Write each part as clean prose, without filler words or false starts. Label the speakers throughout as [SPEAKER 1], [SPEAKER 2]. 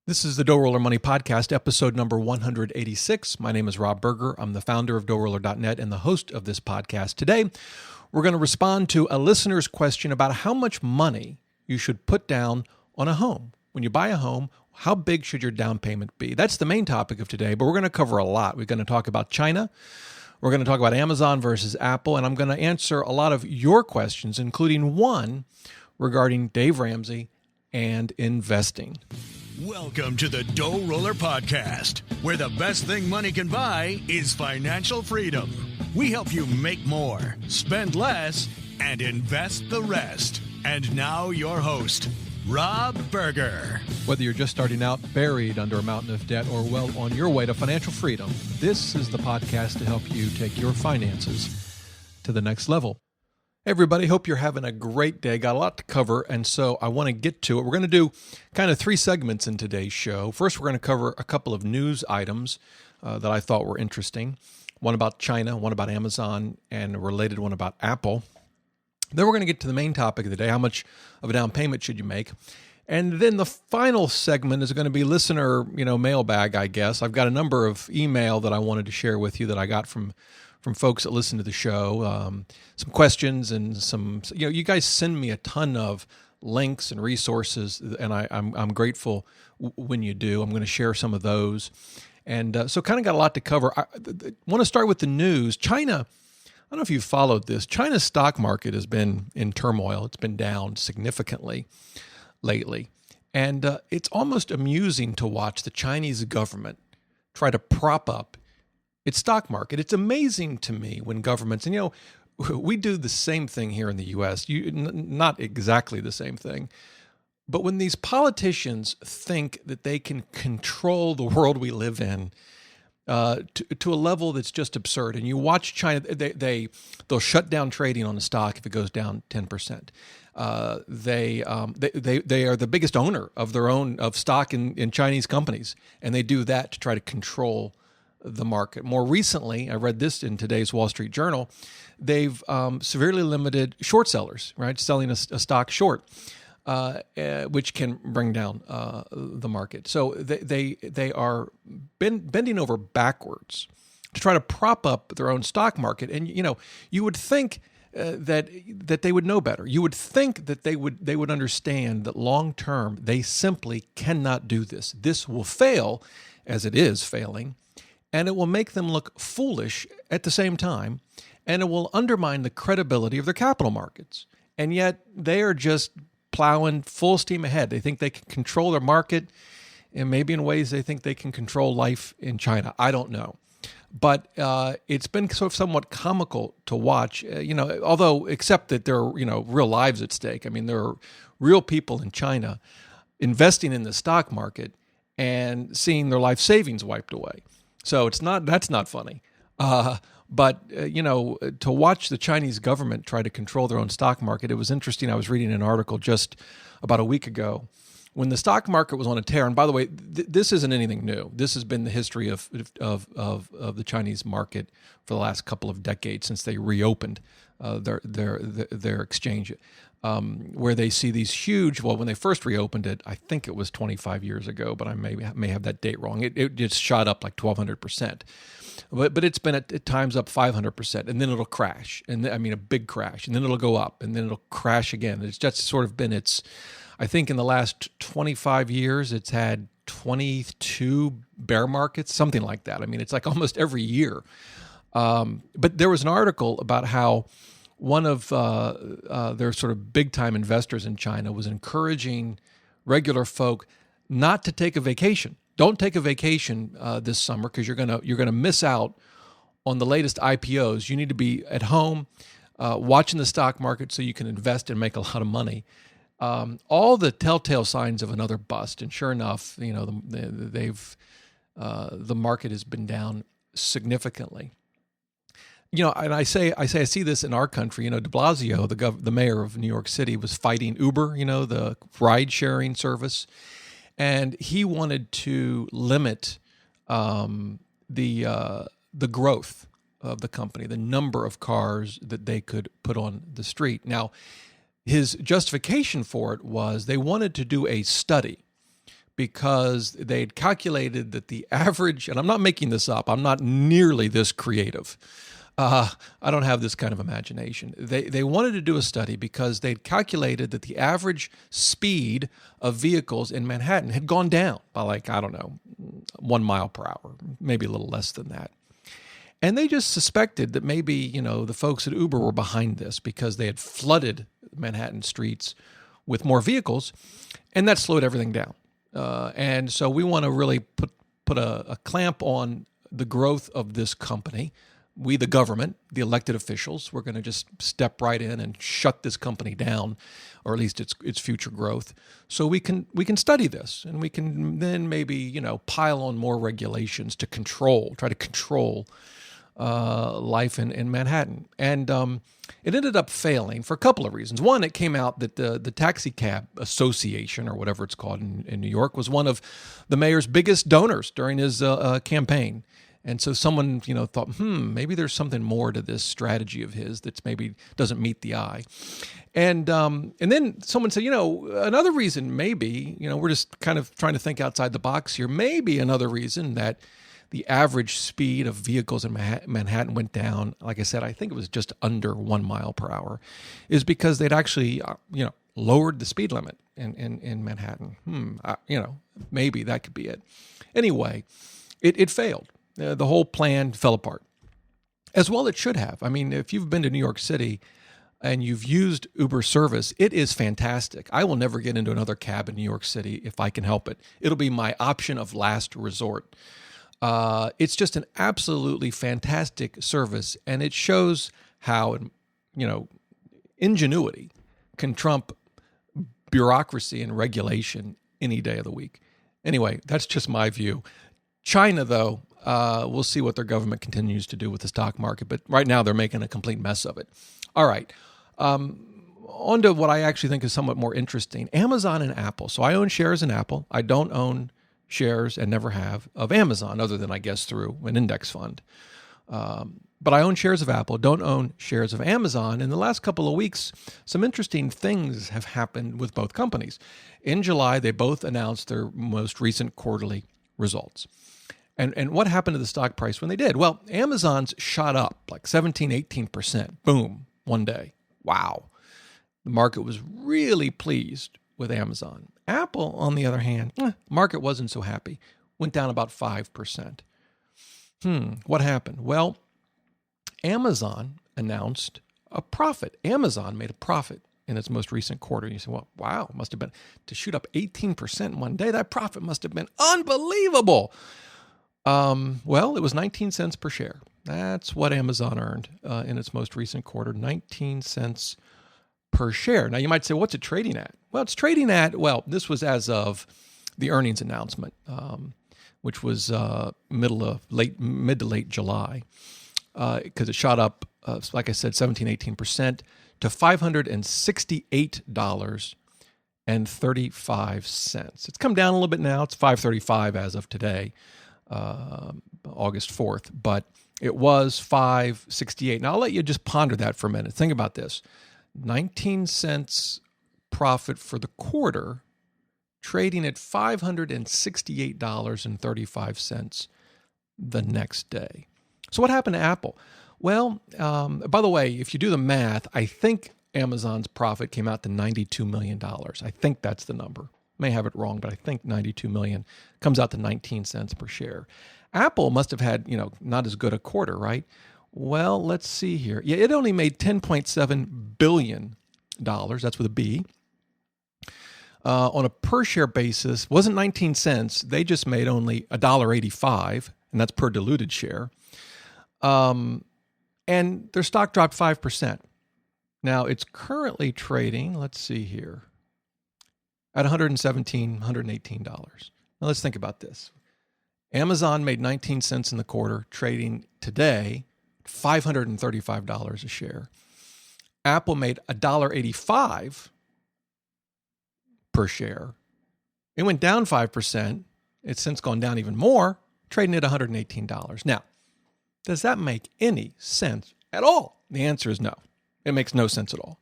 [SPEAKER 1] This is the DoughRoller Money Podcast, episode number 186. My name is Rob Berger. I'm the founder of DoughRoller.net and the host of this podcast. Today, we're going to respond to a listener's question about how much money you should put down on a home. When you buy a home, how big should your down payment be? That's the main topic of today, but we're going to cover a lot. We're going to talk about China. We're going to talk about Amazon versus Apple, and I'm going to answer a lot of your questions, including one regarding Dave Ramsey and investing.
[SPEAKER 2] Welcome to the DoughRoller Podcast, where the best thing money can buy is financial freedom. We help you make more, spend less, and invest the rest. And now your host, Rob Berger.
[SPEAKER 1] Whether you're just starting out, buried under a mountain of debt, or well on your way to financial freedom, this is the podcast to help you take your finances to the next level. Hey everybody, hope you're having a great day. Got a lot to cover, and so I want to get to it. We're going to do kind of three segments in today's show. First, we're going to cover a couple of news items that I thought were interesting. One about China, one about Amazon, and a related one about Apple. Then we're going to get to the main topic of the day, how much of a down payment should you make? And then the final segment is going to be listener, mailbag, I guess. I've got a number of email that I wanted to share with you that I got from folks that listen to the show, some questions and some, you guys send me a ton of links and resources, and I'm grateful when you do. I'm going to share some of those. And so kind of got a lot to cover. I want to start with the news. China, I don't know if you've followed this. China's stock market has been in turmoil. It's been down significantly lately. And it's almost amusing to watch the Chinese government try to prop up its stock market. It's amazing to me when governments, and we do the same thing here in the U.S., not exactly the same thing, but when these politicians think that they can control the world we live in to a level that's just absurd, and you watch China, they'll shut down trading on the stock if it goes down 10%. They are the biggest owner of their own of stock in Chinese companies, and they do that to try to control the market. More recently, I read this in today's Wall Street Journal, they've severely limited short sellers, right? Selling a stock short, which can bring down the market. So they are bending over backwards to try to prop up their own stock market. And, you would think that they would know better. You would think that they would understand that long term, they simply cannot do this. This will fail, as it is failing, and it will make them look foolish at the same time, and it will undermine the credibility of their capital markets. And yet they are just plowing full steam ahead. They think they can control their market, and maybe in ways they think they can control life in China. I don't know. But it's been sort of somewhat comical to watch, although except that there are, real lives at stake. I mean, there are real people in China investing in the stock market and seeing their life savings wiped away. So that's not funny. But to watch the Chinese government try to control their own stock market, it was interesting. I was reading an article just about a week ago when the stock market was on a tear. And by the way, this isn't anything new. This has been the history of the Chinese market for the last couple of decades since they reopened their exchange, where they see these huge. Well, when they first reopened it, I think it was 25 years ago, but I may have that date wrong. It just shot up like 1,200%. But it's been at times up 500%, and then it'll crash, a big crash, and then it'll go up, and then it'll crash again. It's just sort of been I think in the last 25 years, it's had 22 bear markets, something like that. It's like almost every year. But there was an article about how one of their sort of big-time investors in China was encouraging regular folk not to take a vacation. Don't take a vacation this summer because you're gonna miss out on the latest IPOs. You need to be at home watching the stock market so you can invest and make a lot of money. All the telltale signs of another bust, and sure enough, the market has been down significantly. And I see this in our country. De Blasio, the mayor of New York City, was fighting Uber, the ride-sharing service, and he wanted to limit the growth of the company, the number of cars that they could put on the street. Now, his justification for it was they wanted to do a study because they'd calculated that the average, and I'm not making this up, I'm not nearly this creative. I don't have this kind of imagination. They wanted to do a study because they'd calculated that the average speed of vehicles in Manhattan had gone down by 1 mile per hour, maybe a little less than that. And they just suspected that maybe, the folks at Uber were behind this because they had flooded Manhattan streets with more vehicles, and that slowed everything down. And so we want to really put a clamp on the growth of this company. We, the government, the elected officials, we're going to just step right in and shut this company down, or at least its future growth. So we can study this, and we can then maybe pile on more regulations to try to control life in Manhattan. And it ended up failing for a couple of reasons. One, it came out that the Taxi Cab Association, or whatever it's called in New York, was one of the mayor's biggest donors during his campaign. And so someone, thought, maybe there's something more to this strategy of his that maybe doesn't meet the eye. And then someone said, another reason maybe, we're just kind of trying to think outside the box here. Maybe another reason that the average speed of vehicles in Manhattan went down, like I said, I think it was just under 1 mile per hour, is because they'd actually, lowered the speed limit in Manhattan. Maybe that could be it. Anyway, it failed. The whole plan fell apart. As well it should have. I mean, if you've been to New York City and you've used Uber service, it is fantastic. I will never get into another cab in New York City if I can help it. It'll be my option of last resort. It's just an absolutely fantastic service, and it shows how, ingenuity can trump bureaucracy and regulation any day of the week. Anyway, that's just my view. China, though, we'll see what their government continues to do with the stock market, but right now they're making a complete mess of it. All right. On to what I actually think is somewhat more interesting, Amazon and Apple. So I own shares in Apple. I don't own shares, and never have, of Amazon, other than, I guess, through an index fund. But I own shares of Apple, don't own shares of Amazon. In the last couple of weeks, some interesting things have happened with both companies. In July, they both announced their most recent quarterly results. And what happened to the stock price when they did? Well, Amazon's shot up like 17, 18%. Boom, one day. Wow. The market was really pleased with Amazon. Apple, on the other hand, market wasn't so happy. Went down about 5%. What happened? Well, Amazon announced a profit. Amazon made a profit in its most recent quarter. You say, well, wow, must have been, to shoot up 18% in one day, that profit must have been unbelievable. Well, it was 19 cents per share. That's what Amazon earned in its most recent quarter, 19 cents per share. Now, you might say, what's it trading at? Well, it's trading at, this was as of the earnings announcement, which was mid to late July, because it shot up, like I said, 17, 18% to $568.35. It's come down a little bit now. It's $535 as of today, August 4th, but it was $568. Now, I'll let you just ponder that for a minute. Think about this. 19 cents profit for the quarter, trading at $568.35 the next day. So what happened to Apple? Well, by the way, if you do the math, I think Amazon's profit came out to $92 million. I think that's the number. May have it wrong, but I think $92 million comes out to 19 cents per share. Apple must have had, not as good a quarter, right? Well, let's see here. Yeah, it only made $10.7 billion. That's with a B. On a per share basis, wasn't 19 cents. They just made only $1.85, and that's per diluted share. And their stock dropped 5%. Now, it's currently trading, let's see here, at $117, $118. Now, let's think about this. Amazon made 19 cents in the quarter, trading today $535 a share. Apple made $1.85 per share. It went down 5%. It's since gone down even more, trading at $118. Now, does that make any sense at all? The answer is no. It makes no sense at all.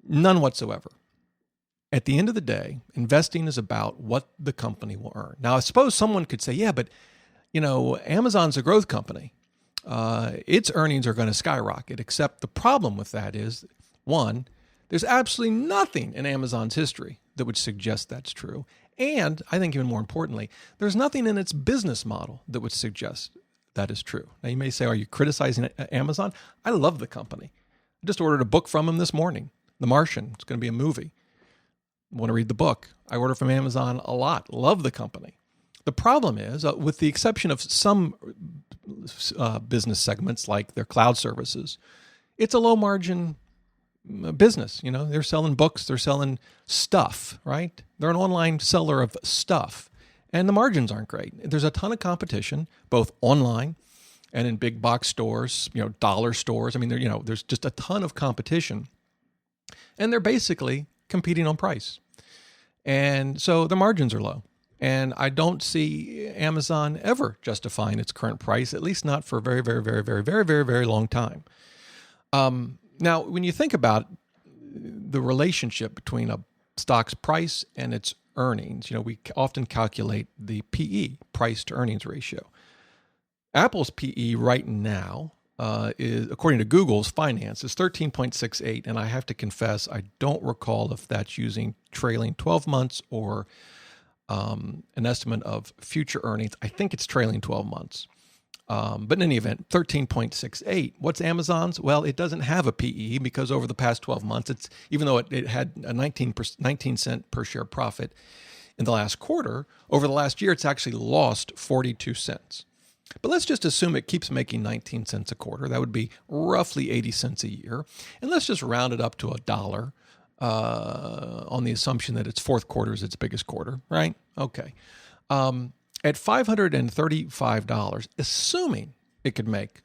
[SPEAKER 1] None whatsoever. At the end of the day, investing is about what the company will earn. Now, I suppose someone could say, yeah, but Amazon's a growth company. Its earnings are going to skyrocket, except the problem with that is, one, there's absolutely nothing in Amazon's history that would suggest that's true. And I think even more importantly, there's nothing in its business model that would suggest that is true. Now, you may say, are you criticizing Amazon? I love the company. I just ordered a book from them this morning, The Martian. It's going to be a movie. I want to read the book. I order from Amazon a lot. Love the company. The problem is, with the exception of some business segments like their cloud services, it's a low margin business. They're selling books, they're selling stuff, right? They're an online seller of stuff, and the margins aren't great. There's a ton of competition, both online and in big box stores, dollar stores. I mean, there's just a ton of competition, and they're basically competing on price. And so the margins are low. And I don't see Amazon ever justifying its current price, at least not for a very, very, very, very, very, very, very long time. Now, when you think about the relationship between a stock's price and its earnings, we often calculate the PE, price to earnings ratio. Apple's PE right now is, according to Google's finance, is 13.68. And I have to confess, I don't recall if that's using trailing 12 months or an estimate of future earnings. I think it's trailing 12 months. But in any event, 13.68. What's Amazon's? Well, it doesn't have a PE because over the past 12 months, even though it had a 19 cent per share profit in the last quarter, over the last year, it's actually lost 42 cents. But let's just assume it keeps making 19 cents a quarter. That would be roughly 80 cents a year. And let's just round it up to $1 on the assumption that its fourth quarter is its biggest quarter, right? Okay. At $535, assuming it could make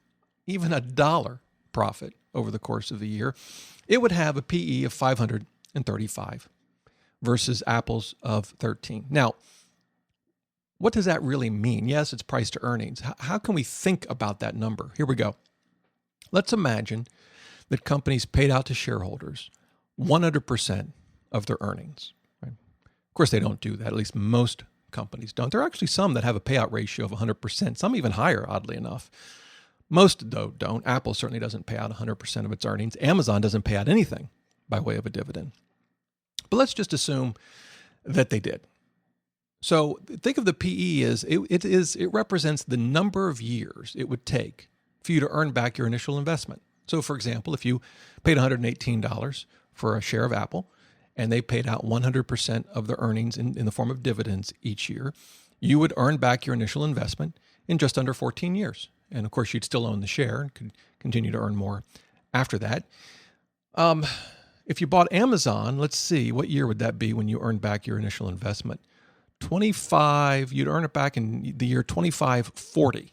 [SPEAKER 1] even $1 profit over the course of the year, it would have a PE of 535 versus Apple's of 13. Now, what does that really mean? Yes, it's price to earnings. How can we think about that number? Here we go. Let's imagine that companies paid out to shareholders 100% of their earnings. Right? Of course, they don't do that. At least most companies don't. There are actually some that have a payout ratio of 100%, some even higher, oddly enough. Most, though, don't. Apple certainly doesn't pay out 100% of its earnings. Amazon doesn't pay out anything by way of a dividend. But let's just assume that they did. So think of the PE as it represents the number of years it would take for you to earn back your initial investment. So, for example, if you paid $118 for a share of Apple and they paid out 100% of their earnings in the form of dividends each year, you would earn back your initial investment in just under 14 years. And, of course, you'd still own the share and could continue to earn more after that. If you bought Amazon, let's see, what year would that be when you earned back your initial investment? 25, you'd earn it back in the year 2540.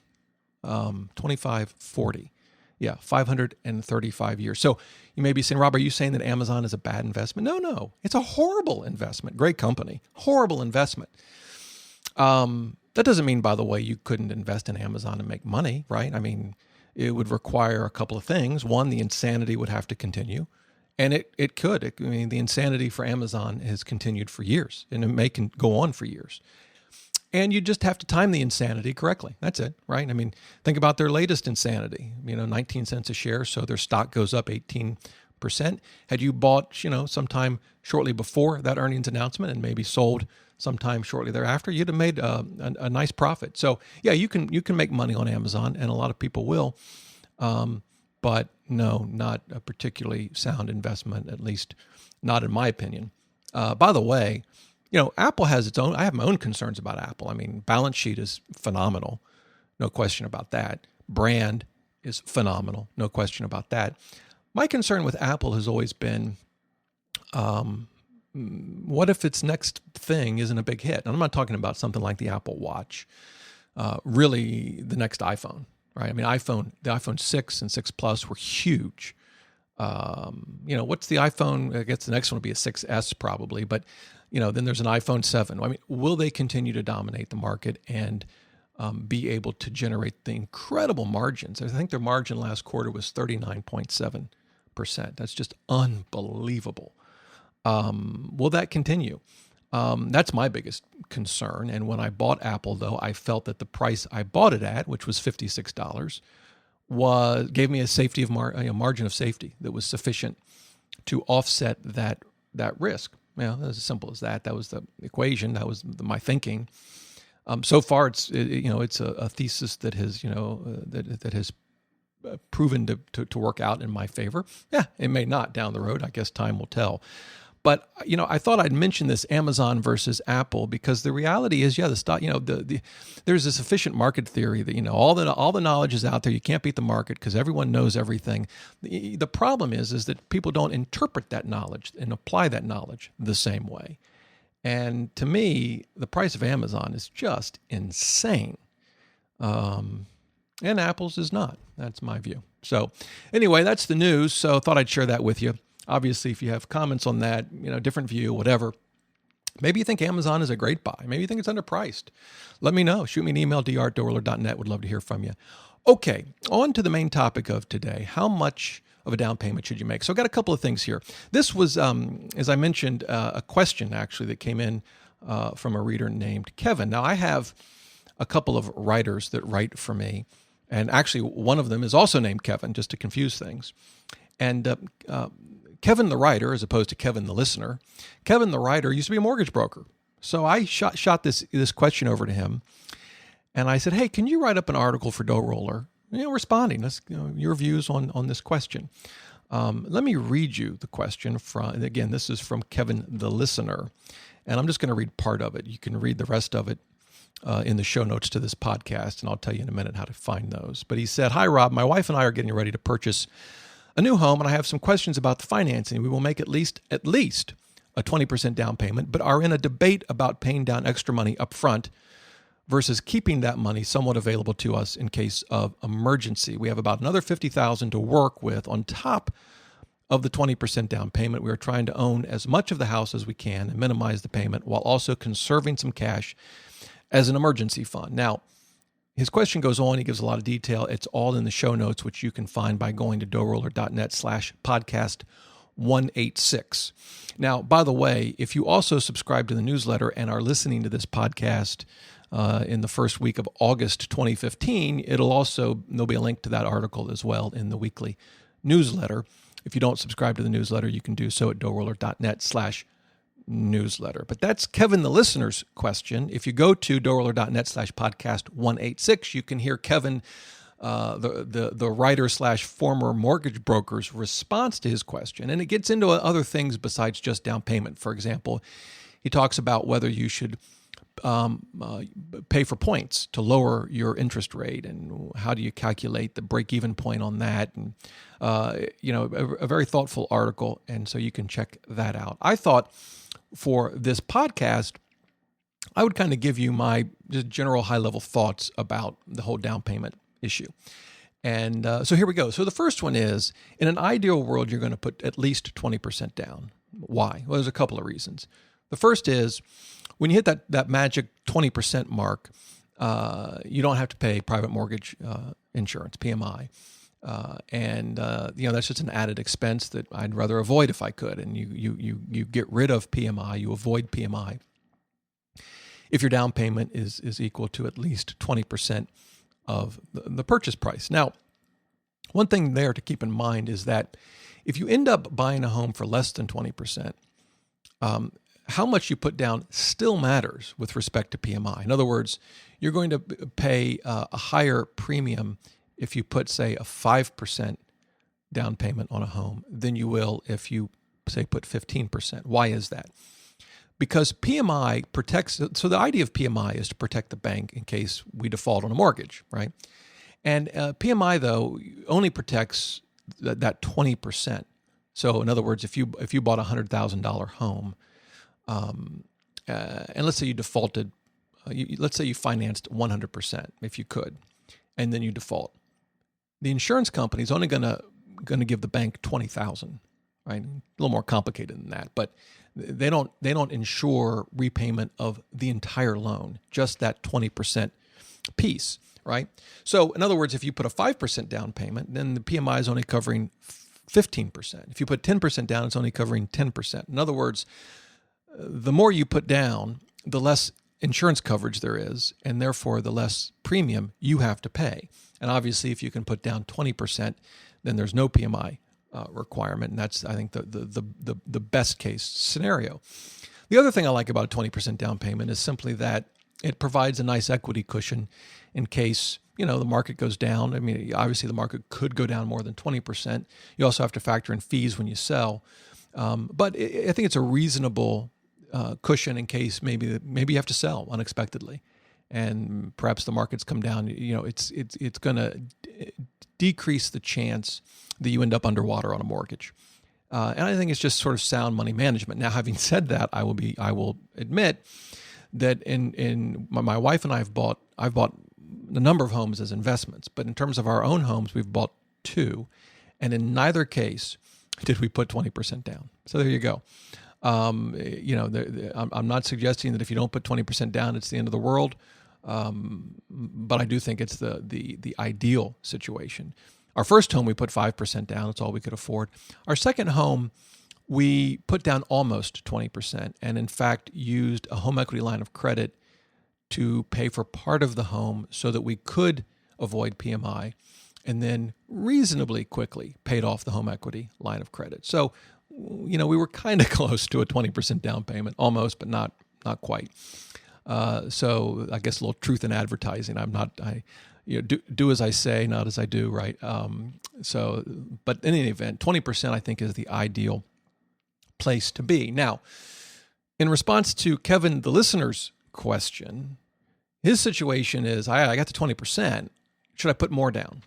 [SPEAKER 1] 2540. Yeah, 535 years. So you may be saying, Rob, are you saying that Amazon is a bad investment? No. It's a horrible investment. Great company. Horrible investment. That doesn't mean, by the way, you couldn't invest in Amazon and make money, right? I mean, it would require a couple of things. One, the insanity would have to continue. And it could. The insanity for Amazon has continued for years, and it may go on for years. And you just have to time the insanity correctly. That's it, right? I mean, think about their latest insanity. 19 cents a share, so their stock goes up 18%. Had you bought, sometime shortly before that earnings announcement and maybe sold sometime shortly thereafter, you'd have made a nice profit. So yeah, you can make money on Amazon, and a lot of people will. But no, not a particularly sound investment, at least not in my opinion. By the way, Apple has its own, I have my own concerns about Apple. I mean, balance sheet is phenomenal. No question about that. Brand is phenomenal. No question about that. My concern with Apple has always been, what if its next thing isn't a big hit? And I'm not talking about something like the Apple Watch, really the next iPhone. Right. I mean, the iPhone 6 and 6 Plus were huge. What's the iPhone? I guess the next one will be a 6S probably, but, then there's an iPhone 7. I mean, will they continue to dominate the market and be able to generate the incredible margins? I think their margin last quarter was 39.7%. That's just unbelievable. Will that continue? That's my biggest concern. And when I bought Apple, though, I felt that the price I bought it at, which was $56, gave me a margin of safety that was sufficient to offset that risk. As simple as that. That was the equation. That was my thinking. So far, it's a thesis that has that has proven to work out in my favor. Yeah, it may not down the road. I guess time will tell. But I thought I'd mention this Amazon versus Apple because the reality is, the stock. There's a sufficient market theory that all the knowledge is out there. You can't beat the market because everyone knows everything. The problem is that people don't interpret that knowledge and apply that knowledge the same way. And to me, the price of Amazon is just insane. And Apple's is not. That's my view. So anyway, that's the news. So I thought I'd share that with you. Obviously, if you have comments on that, different view, whatever, maybe you think Amazon is a great buy. Maybe you think it's underpriced. Let me know. Shoot me an email, dr@DoughRoller.net. Would love to hear from you. Okay, on to the main topic of today. How much of a down payment should you make? So I've got a couple of things here. This was, as I mentioned, a question actually that came in from a reader named Kevin. Now, I have a couple of writers that write for me, and actually one of them is also named Kevin, just to confuse things. And Kevin the writer, as opposed to Kevin the listener, Kevin the writer used to be a mortgage broker. So I shot this question over to him, and I said, "Hey, can you write up an article for DoughRoller, responding your views on this question?" Let me read you the question from. And again, this is from Kevin the listener, and I'm just going to read part of it. You can read the rest of it in the show notes to this podcast, and I'll tell you in a minute how to find those. But he said, "Hi, Rob. My wife and I are getting ready to purchase a new home, and I have some questions about the financing. We will make at least a 20% down payment, but are in a debate about paying down extra money up front versus keeping that money somewhat available to us in case of emergency. We have about another $50,000 to work with on top of the 20% down payment. We are trying to own as much of the house as we can and minimize the payment while also conserving some cash as an emergency fund." Now, his question goes on. He gives a lot of detail. It's all in the show notes, which you can find by going to DoughRoller.net/podcast186. Now, by the way, if you also subscribe to the newsletter and are listening to this podcast in the first week of August 2015, there'll be a link to that article as well in the weekly newsletter. If you don't subscribe to the newsletter, you can do so at DoughRoller.net/newsletter. But that's Kevin the listener's question. If you go to DoughRoller.net/podcast186, you can hear Kevin, the writer/former mortgage broker's response to his question. And it gets into other things besides just down payment. For example, he talks about whether you should pay for points to lower your interest rate, and how do you calculate the break-even point on that, and a very thoughtful article, and so you can check that out. I thought for this podcast, I would kind of give you my just general high-level thoughts about the whole down payment issue. And so here we go. So the first one is, in an ideal world, you're going to put at least 20% down. Why? Well, there's a couple of reasons. The first is, when you hit that magic 20% mark, you don't have to pay private mortgage insurance, PMI. That's just an added expense that I'd rather avoid if I could. And you get rid of PMI, you avoid PMI if your down payment is equal to at least 20% of the purchase price. Now, one thing there to keep in mind is that if you end up buying a home for less than 20%, how much you put down still matters with respect to PMI. In other words, you're going to pay a higher premium if you put, say, a 5% down payment on a home than you will if you, say, put 15%. Why is that? Because PMI protects, so the idea of PMI is to protect the bank in case we default on a mortgage, right? And PMI, though, only protects that 20%. So in other words, if you bought a $100,000 home, and let's say you defaulted, let's say you financed 100% if you could, and then you default. The insurance company is only going to give the bank $20,000, right? A little more complicated than that, but they don't insure repayment of the entire loan, just that 20% piece, right? So in other words, if you put a 5% down payment, then the PMI is only covering 15%. If you put 10% down, it's only covering 10%. In other words, the more you put down, the less insurance coverage there is, and therefore the less premium you have to pay. And obviously, if you can put down 20%, then there's no PMI requirement, and that's, I think, the best case scenario. The other thing I like about a 20% down payment is simply that it provides a nice equity cushion in case, the market goes down. I mean, obviously the market could go down more than 20%. You also have to factor in fees when you sell. But I think it's a reasonable cushion in case maybe you have to sell unexpectedly, and perhaps the markets come down. It's going to decrease the chance that you end up underwater on a mortgage. And I think it's just sort of sound money management. Now, having said that, I will admit that in my wife and I've bought a number of homes as investments, but in terms of our own homes, we've bought 2, and in neither case did we put 20% down. So there you go. I'm not suggesting that if you don't put 20% down, it's the end of the world. But I do think it's the ideal situation. Our first home, we put 5% down. That's all we could afford. Our second home, we put down almost 20%, and in fact used a home equity line of credit to pay for part of the home so that we could avoid PMI, and then reasonably quickly paid off the home equity line of credit. So, we were kind of close to a 20% down payment, almost, but not quite. So I guess a little truth in advertising. Do as I say, not as I do, right? But in any event, 20% I think is the ideal place to be. Now, in response to Kevin, the listener's question, his situation is, I got to 20%. Should I put more down?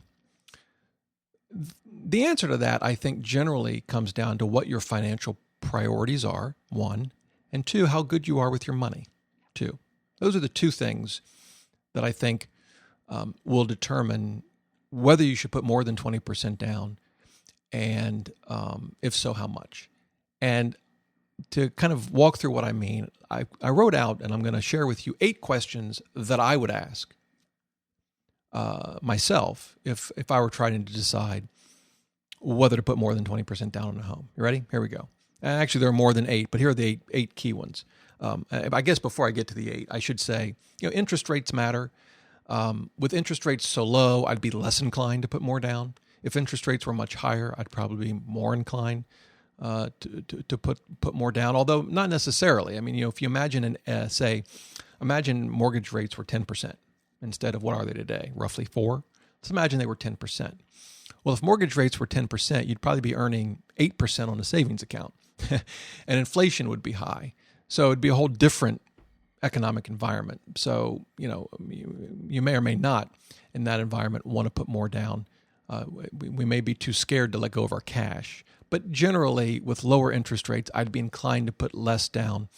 [SPEAKER 1] The answer to that, I think, generally comes down to what your financial priorities are, 1, and 2, how good you are with your money, 2. Those are the 2 things that I think will determine whether you should put more than 20% down, and if so, how much. And to kind of walk through what I mean, I wrote out, and I'm going to share with you 8 questions that I would ask myself if I were trying to decide whether to put more than 20% down on a home. You ready? Here we go. Actually, there are more than 8, but here are the eight key ones. I guess before I get to the 8, I should say, interest rates matter. With interest rates so low, I'd be less inclined to put more down. If interest rates were much higher, I'd probably be more inclined to put more down, although not necessarily. I mean, if you imagine imagine mortgage rates were 10% instead of, what are they today? Roughly 4. Let's imagine they were 10%. Well, if mortgage rates were 10%, you'd probably be earning 8% on a savings account, and inflation would be high. So it'd be a whole different economic environment. So, you may or may not in that environment want to put more down. We may be too scared to let go of our cash. But generally, with lower interest rates, I'd be inclined to put less down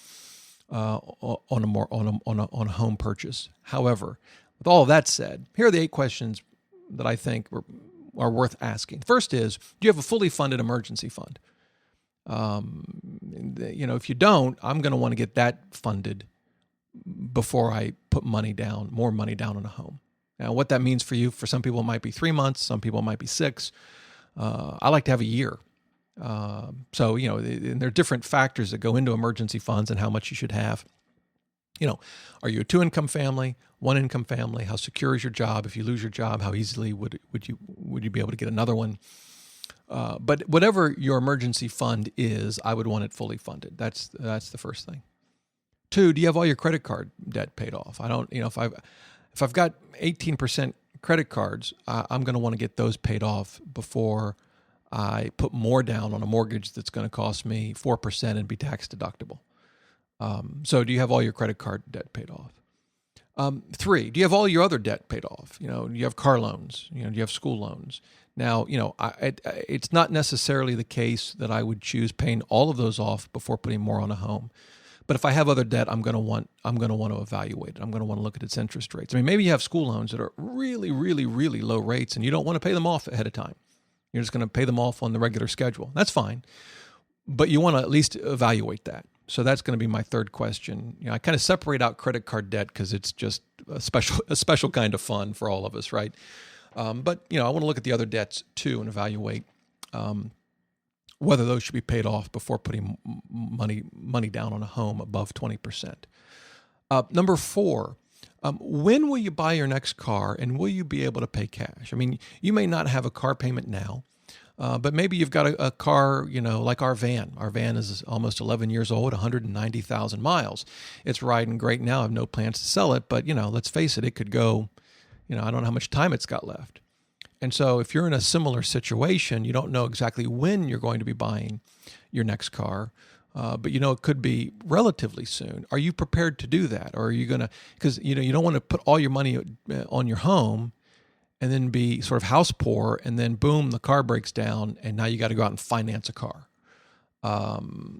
[SPEAKER 1] on a home purchase. However, with all of that said, here are the 8 questions that I think are worth asking. First is, do you have a fully funded emergency fund? If you don't, I'm going to want to get that funded before I put more money down on a home. Now, what that means for you, for some people it might be 3 months, some people it might be 6. I like to have a year. And there are different factors that go into emergency funds and how much you should have. Are you a 2-income family, 1-income family? How secure is your job? If you lose your job, how easily would you be able to get another one? But whatever your emergency fund is, I would want it fully funded. That's the first thing. 2, do you have all your credit card debt paid off? I don't, if I've got 18% credit cards, I'm going to want to get those paid off before I put more down on a mortgage that's going to cost me 4% and be tax deductible. So do you have all your credit card debt paid off? 3, do you have all your other debt paid off? Do you have car loans? Do you have school loans? Now, it's not necessarily the case that I would choose paying all of those off before putting more on a home. But if I have other debt, I'm going to want to evaluate it. I'm going to want to look at its interest rates. I mean, maybe you have school loans that are really, really, really low rates, and you don't want to pay them off ahead of time. You're just going to pay them off on the regular schedule. That's fine. But you want to at least evaluate that. So that's going to be my 3rd question. I kind of separate out credit card debt because it's just a special kind of fun for all of us, right? But I want to look at the other debts too and evaluate whether those should be paid off before putting money down on a home above 20%. Number 4, when will you buy your next car, and will you be able to pay cash? I mean, you may not have a car payment now, but maybe you've got a car, like our van. Our van is almost 11 years old, 190,000 miles. It's riding great now. I have no plans to sell it, but, let's face it could go, I don't know how much time it's got left. And so if you're in a similar situation, you don't know exactly when you're going to be buying your next car, but it could be relatively soon. Are you prepared to do that? Or are you going to, because, you don't want to put all your money on your home and then be sort of house poor, and then boom, the car breaks down and now you got to go out and finance a car.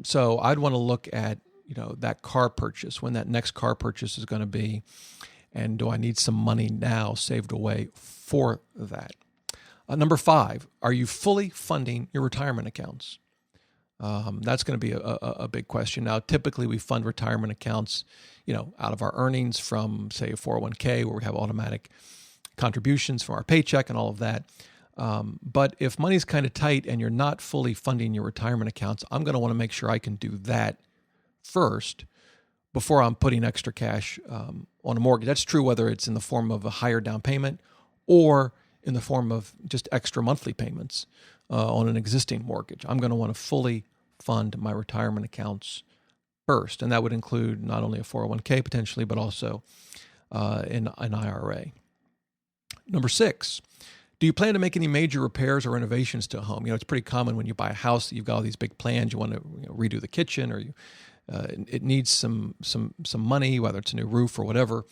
[SPEAKER 1] So I'd want to look at, that car purchase, when that next car purchase is going to be, and do I need some money now saved away for that? Number 5, are you fully funding your retirement accounts? That's going to be a big question. Now, typically we fund retirement accounts, out of our earnings from, say, a 401k, where we have automatic contributions from our paycheck and all of that. But if money's kind of tight and you're not fully funding your retirement accounts, I'm going to want to make sure I can do that first before I'm putting extra cash on a mortgage. That's true whether it's in the form of a higher down payment or in the form of just extra monthly payments on an existing mortgage. I'm going to want to fully fund my retirement accounts first, and that would include not only a 401k potentially, but also an IRA. Number 6, do you plan to make any major repairs or renovations to a home? It's pretty common when you buy a house that you've got all these big plans. You want to redo the kitchen, or it needs some money, whether it's a new roof or whatever.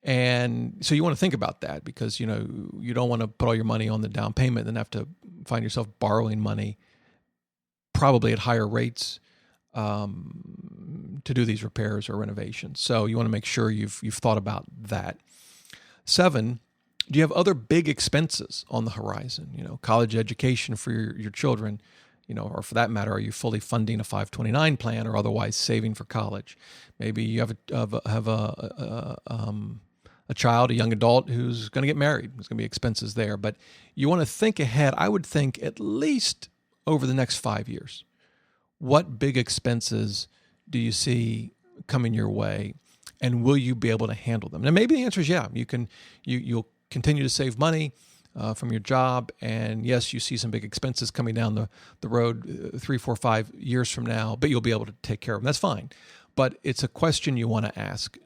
[SPEAKER 1] And so you want to think about that, because you don't want to put all your money on the down payment and then have to find yourself borrowing money, probably at higher rates, to do these repairs or renovations. So you want to make sure you've thought about that. 7, do you have other big expenses on the horizon? College education for your children, or for that matter, are you fully funding a 529 plan or otherwise saving for college? Maybe you have a child, a young adult who's going to get married. There's going to be expenses there, but you want to think ahead. I would think at least over the next 5 years. What big expenses do you see coming your way, and will you be able to handle them? Now, maybe the answer is yeah. You'll continue to save money from your job, and yes, you see some big expenses coming down the road 3, 4, 5 years from now, but you'll be able to take care of them. That's fine, but it's a question you want to ask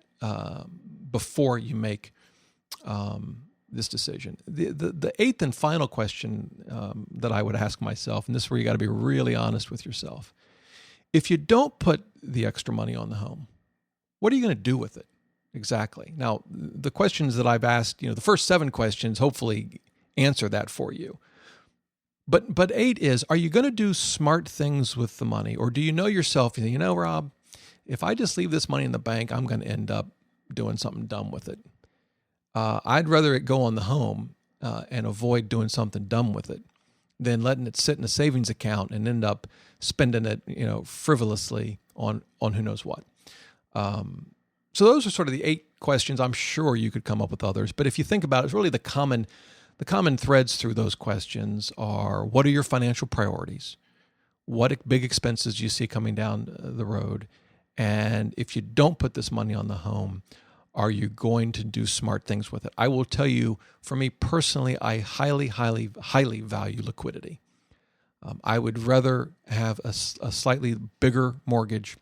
[SPEAKER 1] before you make this decision. The 8th and final question that I would ask myself, and this is where you got to be really honest with yourself. If you don't put the extra money on the home, what are you going to do with it? Exactly. Now, the questions that I've asked, the first 7 questions hopefully answer that for you. But 8 is, are you going to do smart things with the money? Or do you know yourself, Rob, if I just leave this money in the bank, I'm going to end up doing something dumb with it. I'd rather it go on the home and avoid doing something dumb with it than letting it sit in a savings account and end up spending it, frivolously on who knows what. So those are sort of the 8 questions. I'm sure you could come up with others, but if you think about it, it's really the common threads through those questions are: what are your financial priorities? What big expenses do you see coming down the road? And if you don't put this money on the home, are you going to do smart things with it? I will tell you, for me personally, I highly, highly, highly value liquidity. I would rather have a slightly bigger mortgage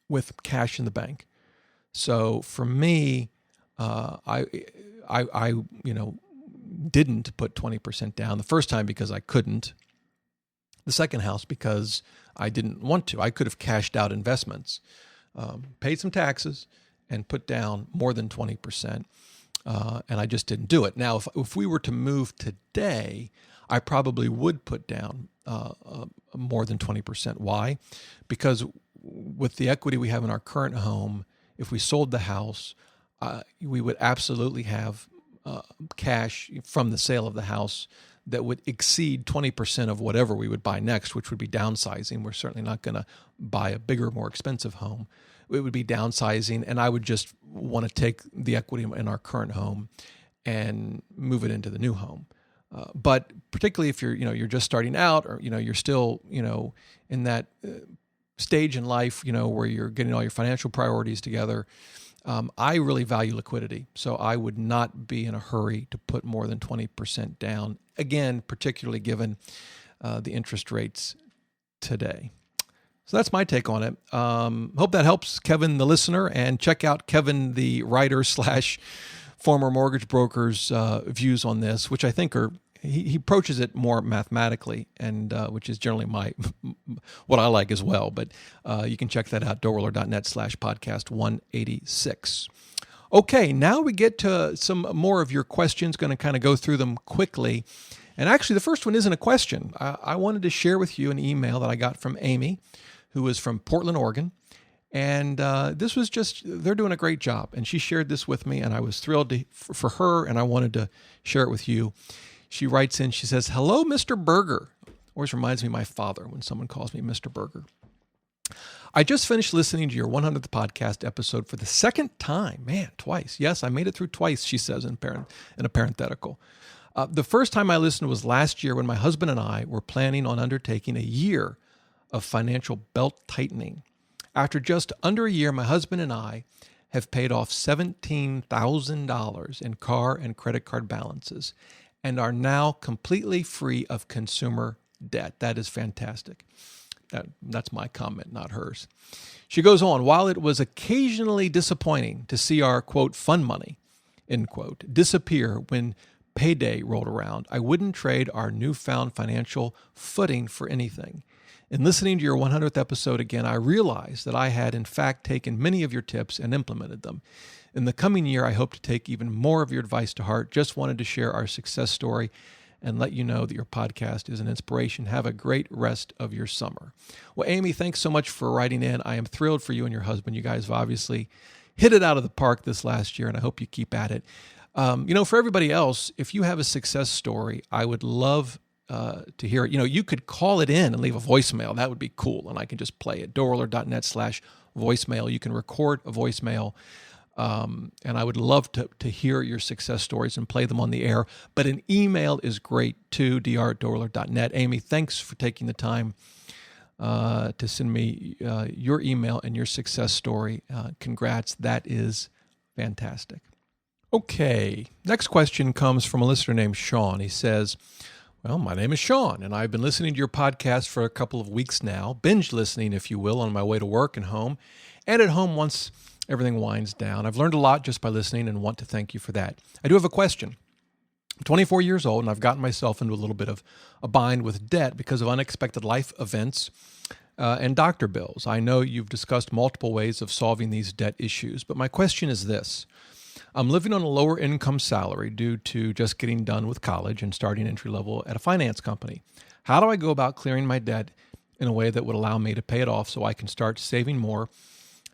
[SPEAKER 1] with cash in the bank. So for me, I didn't put 20% down the first time because I couldn't. The second house because I didn't want to. I could have cashed out investments, paid some taxes, and put down more than 20%, and I just didn't do it. Now, if we were to move today, I probably would put down more than 20%. Why? Because with the equity we have in our current home, if we sold the house, we would absolutely have cash from the sale of the house that would exceed 20% of whatever we would buy next, which would be downsizing. We're certainly not going to buy a bigger, more expensive home. It would be downsizing, and I would just want to take the equity in our current home and move it into the new home. But particularly if you're just starting out, or you're still in that stage in life where you're getting all your financial priorities together, I really value liquidity. So I would not be in a hurry to put more than 20% down. Again, particularly given the interest rates today. So that's my take on it. Hope that helps, Kevin, the listener, and check out Kevin, the writer / former mortgage broker's views on this, which I think he approaches it more mathematically, and which is generally what I like as well. But you can check that out, DoughRoller.net/podcast 186. Okay, now we get to some more of your questions. Going to kind of go through them quickly. And actually, the first one isn't a question. I wanted to share with you an email that I got from Amy, who is from Portland, Oregon. And this was they're doing a great job. And she shared this with me, and I was thrilled for her, and I wanted to share it with you. She writes in, she says, "Hello, Mr. Berger." Always reminds me of my father when someone calls me Mr. Berger. "I just finished listening to your 100th podcast episode for the second time." Man, twice. Yes, I made it through twice, she says in a parenthetical. "The first time I listened was last year when my husband and I were planning on undertaking a year of financial belt tightening. After just under a year, my husband and I have paid off $17,000 in car and credit card balances and are now completely free of consumer debt." That is fantastic. That's my comment, not hers. She goes on, "While it was occasionally disappointing to see our, quote, fun money, end quote, disappear when payday rolled around, I wouldn't trade our newfound financial footing for anything. In listening to your 100th episode again, I realized that I had in fact taken many of your tips and implemented them. In the coming year, I hope to take even more of your advice to heart. Just wanted to share our success story and let you know that your podcast is an inspiration. Have a great rest of your summer." Well, Amy, thanks so much for writing in. I am thrilled for you and your husband. You guys have obviously hit it out of the park this last year, and I hope you keep at it. For everybody else, if you have a success story, I would love to hear it. You could call it in and leave a voicemail. That would be cool, and I can just play it. DoughRoller.net/voicemail. You can record a voicemail, and I would love to hear your success stories and play them on the air. But an email is great too, dr@doughroller.net. Amy, thanks for taking the time to send me your email and your success story. Congrats. That is fantastic. Okay, next question comes from a listener named Sean. He says, "Well, my name is Sean, and I've been listening to your podcast for a couple of weeks now, binge listening, if you will, on my way to work and home, and at home once everything winds down. I've learned a lot just by listening and want to thank you for that. I do have a question. I'm 24 years old, and I've gotten myself into a little bit of a bind with debt because of unexpected life events and doctor bills. I know you've discussed multiple ways of solving these debt issues, but my question is this. I'm living on a lower income salary due to just getting done with college and starting entry level at a finance company. How do I go about clearing my debt in a way that would allow me to pay it off so I can start saving more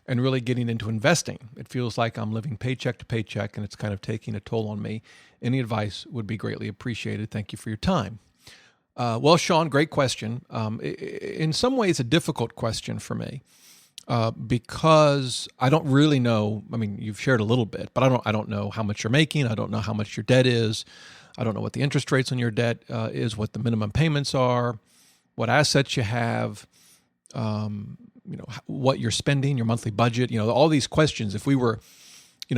[SPEAKER 1] and really getting into investing? It feels like I'm living paycheck to paycheck, and it's kind of taking a toll on me. Any advice would be greatly appreciated. Thank you for your time." Well, Sean, great question. In some ways, a difficult question for me. Because I don't really know. I mean, you've shared a little bit, but I don't know how much you're making. I don't know how much your debt is. I don't know what the interest rates on your debt is, what the minimum payments are, what assets you have, what you're spending, your monthly budget. All these questions. If we were,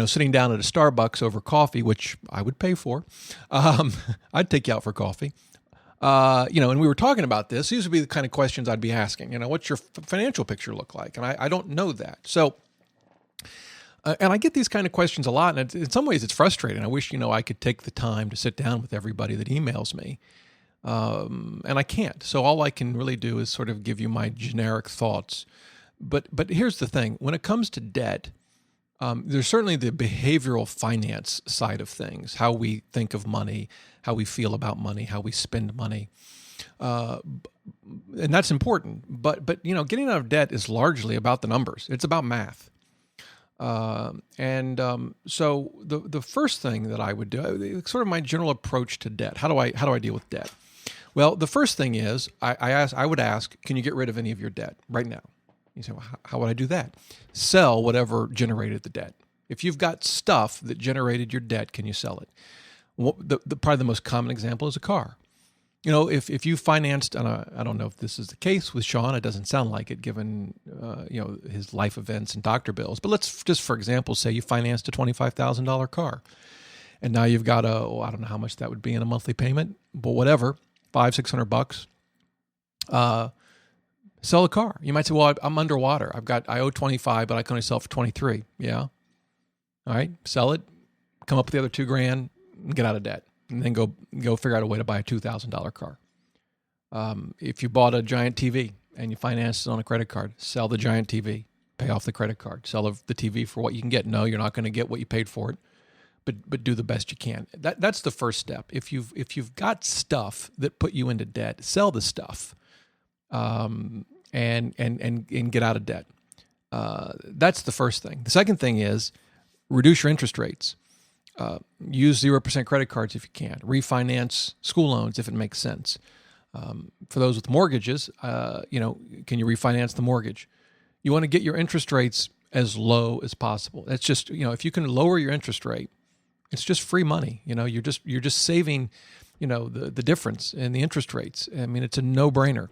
[SPEAKER 1] sitting down at a Starbucks over coffee, which I would pay for, I'd take you out for coffee. And we were talking about this. These would be the kind of questions I'd be asking. What's your financial picture look like? And I don't know that. So, and I get these kind of questions a lot. And in some ways, it's frustrating. I wish, I could take the time to sit down with everybody that emails me. And I can't. So all I can really do is sort of give you my generic thoughts. But here's the thing. When it comes to debt, there's certainly the behavioral finance side of things, how we think of money, how we feel about money, how we spend money. And that's important. But getting out of debt is largely about the numbers. It's about math. So the first thing that I would do, sort of my general approach to debt. How do I deal with debt? Well, the first thing is I would ask, can you get rid of any of your debt right now? You say, well, how would I do that? Sell whatever generated the debt. If you've got stuff that generated your debt, can you sell it? Probably the most common example is a car. If you financed, and I don't know if this is the case with Sean, it doesn't sound like it given, his life events and doctor bills. But let's just, for example, say you financed a $25,000 car. And now you've got I don't know how much that would be in a monthly payment, but whatever, $500-$600. Sell a car. You might say, well, I'm underwater. I owe 25, but I can only sell for 23. Yeah. All right. Sell it, come up with the other $2,000, and get out of debt. And then go figure out a way to buy a $2,000 car. If you bought a giant TV and you financed it on a credit card, sell the giant TV, pay off the credit card, sell the TV for what you can get. No, you're not going to get what you paid for it, but do the best you can. That's the first step. If you've got stuff that put you into debt, sell the stuff, and get out of debt. That's the first thing. The second thing is reduce your interest rates. Use 0% credit cards if you can. Refinance school loans if it makes sense. For those with mortgages, can you refinance the mortgage? You want to get your interest rates as low as possible. That's just, if you can lower your interest rate, it's just free money. You're just saving, the difference in the interest rates. I mean, it's a no-brainer.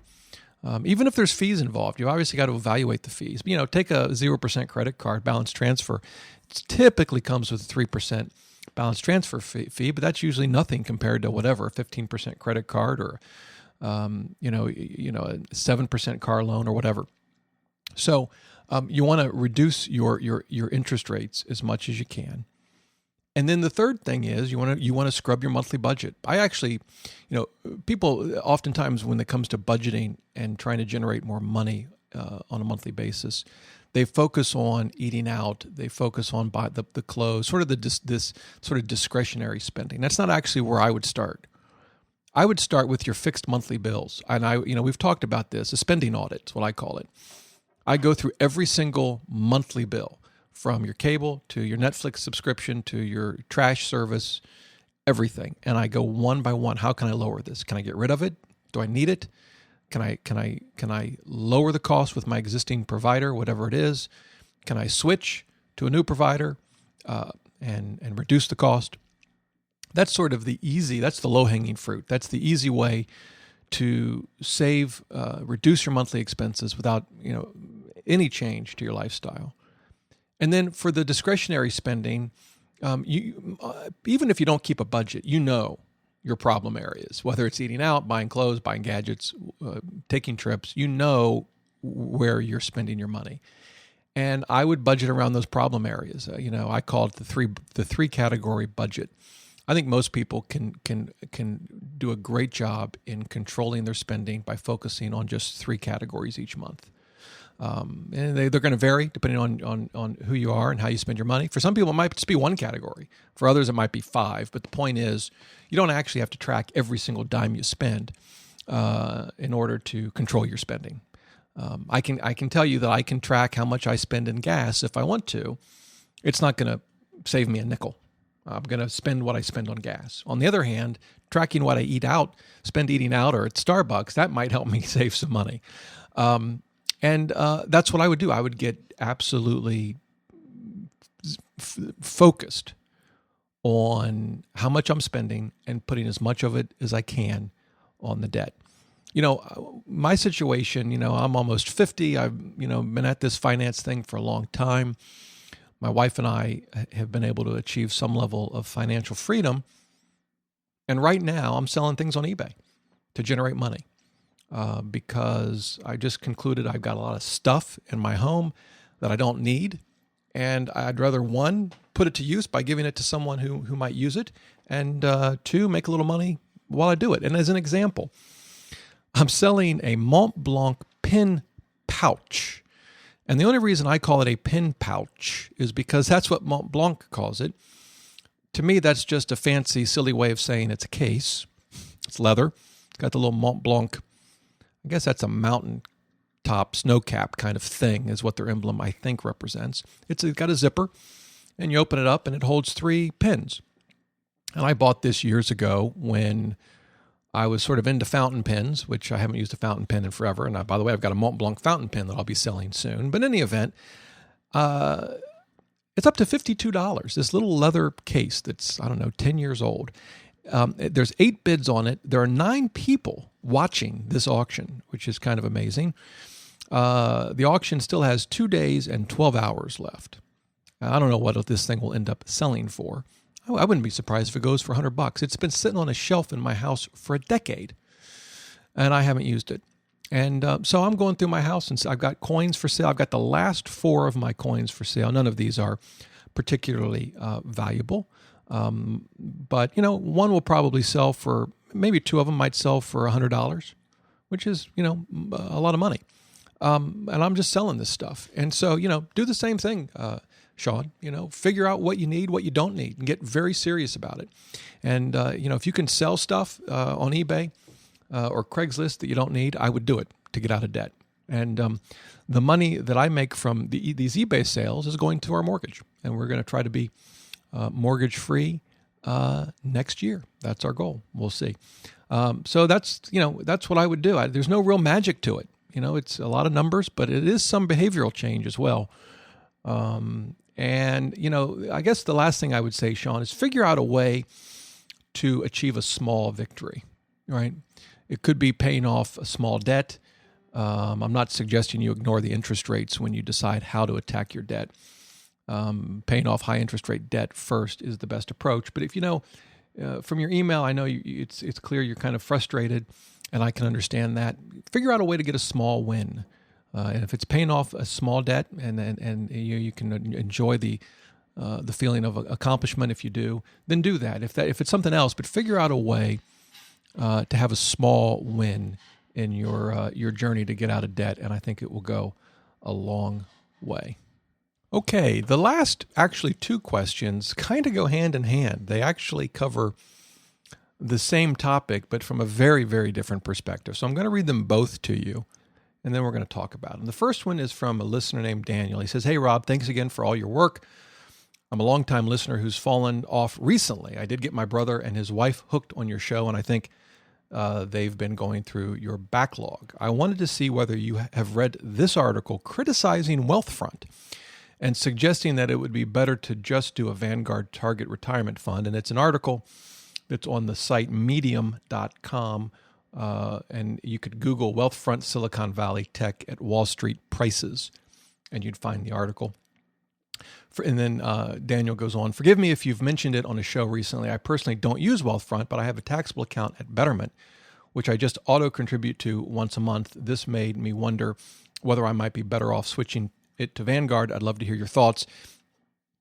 [SPEAKER 1] Even if there's fees involved, you've obviously got to evaluate the fees. But, take a 0% credit card balance transfer. It typically comes with a 3% balance transfer fee, but that's usually nothing compared to whatever, a 15% credit card or, a 7% car loan or whatever. So you want to reduce your interest rates as much as you can. And then the third thing is you want to scrub your monthly budget. I actually, people oftentimes when it comes to budgeting and trying to generate more money on a monthly basis, they focus on eating out. They focus on buy the clothes, sort of this sort of discretionary spending. That's not actually where I would start. I would start with your fixed monthly bills. And we've talked about this, a spending audit is what I call it. I go through every single monthly bill, from your cable to your Netflix subscription to your trash service, everything. And I go one by one. How can I lower this? Can I get rid of it? Do I need it? Can I lower the cost with my existing provider, whatever it is? Can I switch to a new provider and reduce the cost? That's sort of that's the low-hanging fruit. That's the easy way to save, reduce your monthly expenses without any change to your lifestyle. And then for the discretionary spending, even if you don't keep a budget, your problem areas, whether it's eating out, buying clothes, buying gadgets, taking trips, where you're spending your money. And I would budget around those problem areas. I call it the three category budget. I think most people can do a great job in controlling their spending by focusing on just three categories each month. And they're going to vary depending on who you are and how you spend your money. For some people, it might just be one category. For others, it might be 5. But the point is, you don't actually have to track every single dime you spend in order to control your spending. I can tell you that I can track how much I spend in gas if I want to. It's not going to save me a nickel. I'm going to spend what I spend on gas. On the other hand, tracking what I spend eating out or at Starbucks, that might help me save some money. And that's what I would do. I would get absolutely focused on how much I'm spending and putting as much of it as I can on the debt. My situation, I'm almost 50. I've, been at this finance thing for a long time. My wife and I have been able to achieve some level of financial freedom. And right now I'm selling things on eBay to generate money. Because I just concluded I've got a lot of stuff in my home that I don't need. And I'd rather, 1, put it to use by giving it to someone who might use it, and 2, make a little money while I do it. And as an example, I'm selling a Mont Blanc pin pouch. And the only reason I call it a pin pouch is because that's what Mont Blanc calls it. To me, that's just a fancy, silly way of saying it's a case. It's leather. It's got the little Mont Blanc, I guess that's a mountain top snow cap kind of thing is what their emblem, I think, represents. It's got a zipper, and you open it up, and it holds 3 pins. And I bought this years ago when I was sort of into fountain pens, which I haven't used a fountain pen in forever. And by the way, I've got a Mont Blanc fountain pen that I'll be selling soon. But in any event, it's It's up to $52. This little leather case that's, 10 years old. There's 8 bids on it. There are 9 people watching this auction, which is kind of amazing. The auction still has 2 days and 12 hours left. I don't know what this thing will end up selling for. I wouldn't be surprised if it goes for $100. It's been sitting on a shelf in my house for a decade, and I haven't used it. And so I'm going through my house, and I've got coins for sale. I've got the last 4 of my coins for sale. None of these are particularly valuable, but one will probably sell for, maybe 2 of them might sell for $100, which is a lot of money. And I'm just selling this stuff, and so do the same thing, Sean. Figure out what you need, what you don't need, and get very serious about it. And if you can sell stuff on eBay or Craigslist that you don't need, I would do it to get out of debt. And the money that I make from these eBay sales is going to our mortgage, and we're going to try to be mortgage free next year. That's our goal. We'll see. So that's what I would do. There's no real magic to it. It's a lot of numbers, but it is some behavioral change as well. And I guess the last thing I would say, Sean, is figure out a way to achieve a small victory, right? It could be paying off a small debt. I'm not suggesting you ignore the interest rates when you decide how to attack your debt. Paying off high interest rate debt first is the best approach. But if from your email, I know it's clear you're kind of frustrated, and I can understand that. Figure out a way to get a small win. And if it's paying off a small debt, and you can enjoy the feeling of accomplishment if you do, then do that. If it's something else, but figure out a way to have a small win in your journey to get out of debt, and I think it will go a long way. Okay, the last actually 2 questions kind of go hand in hand. They actually cover the same topic, but from a very, very different perspective. So I'm going to read them both to you, and then we're going to talk about them. The first one is from a listener named Daniel. He says, "Hey, Rob, thanks again for all your work. I'm a longtime listener who's fallen off recently. I did get my brother and his wife hooked on your show, and I think they've been going through your backlog. I wanted to see whether you have read this article criticizing Wealthfront and suggesting that it would be better to just do a Vanguard Target Retirement Fund. And it's an article that's on the site medium.com, and you could Google Wealthfront Silicon Valley Tech at Wall Street Prices, and you'd find the article. And then Daniel goes on, "Forgive me if you've mentioned it on a show recently. I personally don't use Wealthfront, but I have a taxable account at Betterment, which I just auto-contribute to once a month. This made me wonder whether I might be better off switching it to Vanguard. I'd love to hear your thoughts."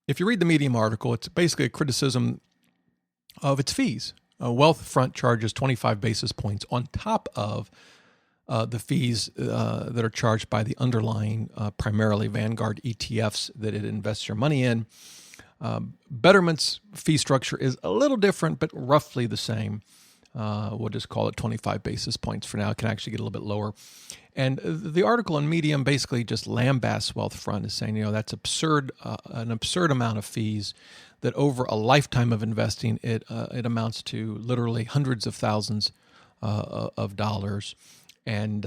[SPEAKER 1] If you read the Medium article, it's basically a criticism of its fees. Wealthfront charges 25 basis points on top of the fees that are charged by the underlying, primarily Vanguard ETFs that it invests your money in. Betterment's fee structure is a little different, but roughly the same. We'll just call it 25 basis points for now. It can actually get a little bit lower. And the article on Medium basically just lambasts Wealthfront, is saying, that's absurd, an absurd amount of fees, that over a lifetime of investing, it amounts to literally hundreds of thousands of dollars. And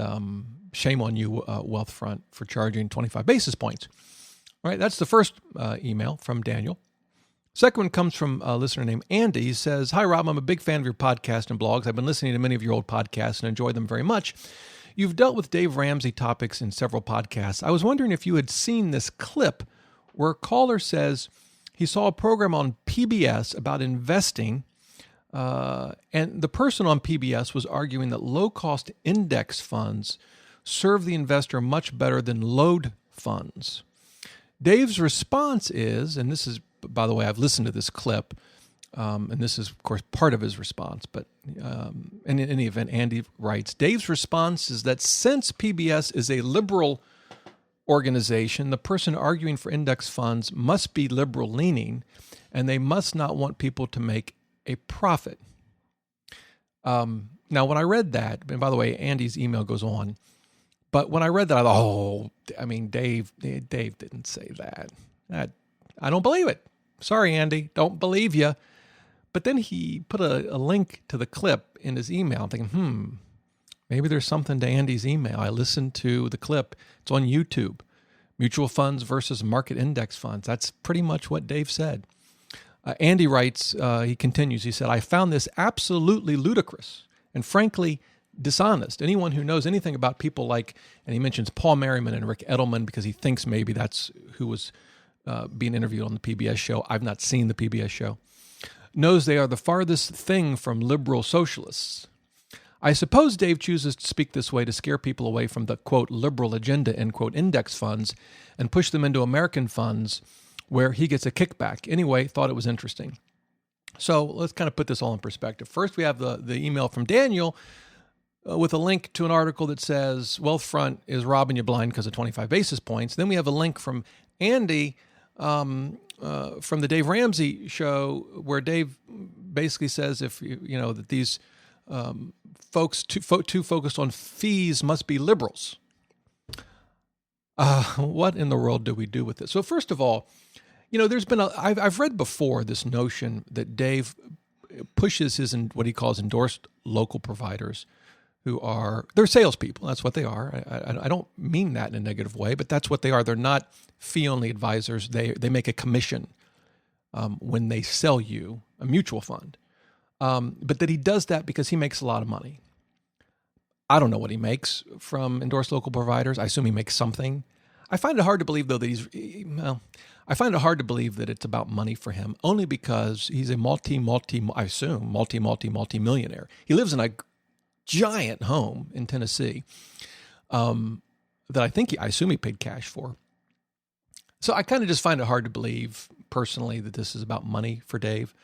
[SPEAKER 1] shame on you, Wealthfront, for charging 25 basis points. All right, that's the first email from Daniel. Second one comes from a listener named Andy. He says, "Hi, Rob. I'm a big fan of your podcast and blogs. I've been listening to many of your old podcasts and enjoy them very much. You've dealt with Dave Ramsey topics in several podcasts. I was wondering if you had seen this clip where a caller says he saw a program on PBS about investing, and the person on PBS was arguing that low-cost index funds serve the investor much better than load funds. Dave's response is," and this is, by the way, I've listened to this clip, and this is, of course, part of his response, but in any event, Andy writes, "Dave's response is that since PBS is a liberal organization, the person arguing for index funds must be liberal-leaning, and they must not want people to make a profit." Now, when I read that, and by the way, Andy's email goes on, but when I read that, I thought, Dave didn't say that. I don't believe it. Sorry, Andy, don't believe you. But then he put a link to the clip in his email. I'm thinking, maybe there's something to Andy's email. I listened to the clip. It's on YouTube. mutual funds versus market index funds. That's pretty much what Dave said. Andy writes, he continues, he said, I found this absolutely ludicrous and frankly dishonest. Anyone who knows anything about people like, and he mentions Paul Merriman and Rick Edelman because he thinks maybe that's who was being interviewed on the PBS show. I've not seen the PBS show. Knows they are the farthest thing from liberal socialists. I suppose Dave chooses to speak this way to scare people away from the, quote, liberal agenda, end quote, index funds and push them into American funds where he gets a kickback. Anyway, thought it was interesting. So let's kind of put this all in perspective. First, we have the email from Daniel with a link to an article that says Wealthfront is robbing you blind because of 25 basis points. Then we have a link from Andy from the Dave Ramsey show where Dave basically says if that these folks too focused on fees must be liberals. What in the world do we do with this? So first of all, there's been I've read before this notion that Dave pushes his what he calls endorsed local providers, they're salespeople. That's what they are. I don't mean that in a negative way, but that's what they are. They're not fee-only advisors. They make a commission when they sell you a mutual fund. But that he does that because he makes a lot of money. I don't know what he makes from endorsed local providers. I assume he makes something. I find it hard to believe, though, that I find it hard to believe that it's about money for him, only because he's a multi-millionaire. He lives in a giant home in Tennessee that I assume he paid cash for. So I kind of just find it hard to believe personally that this is about money for Dave.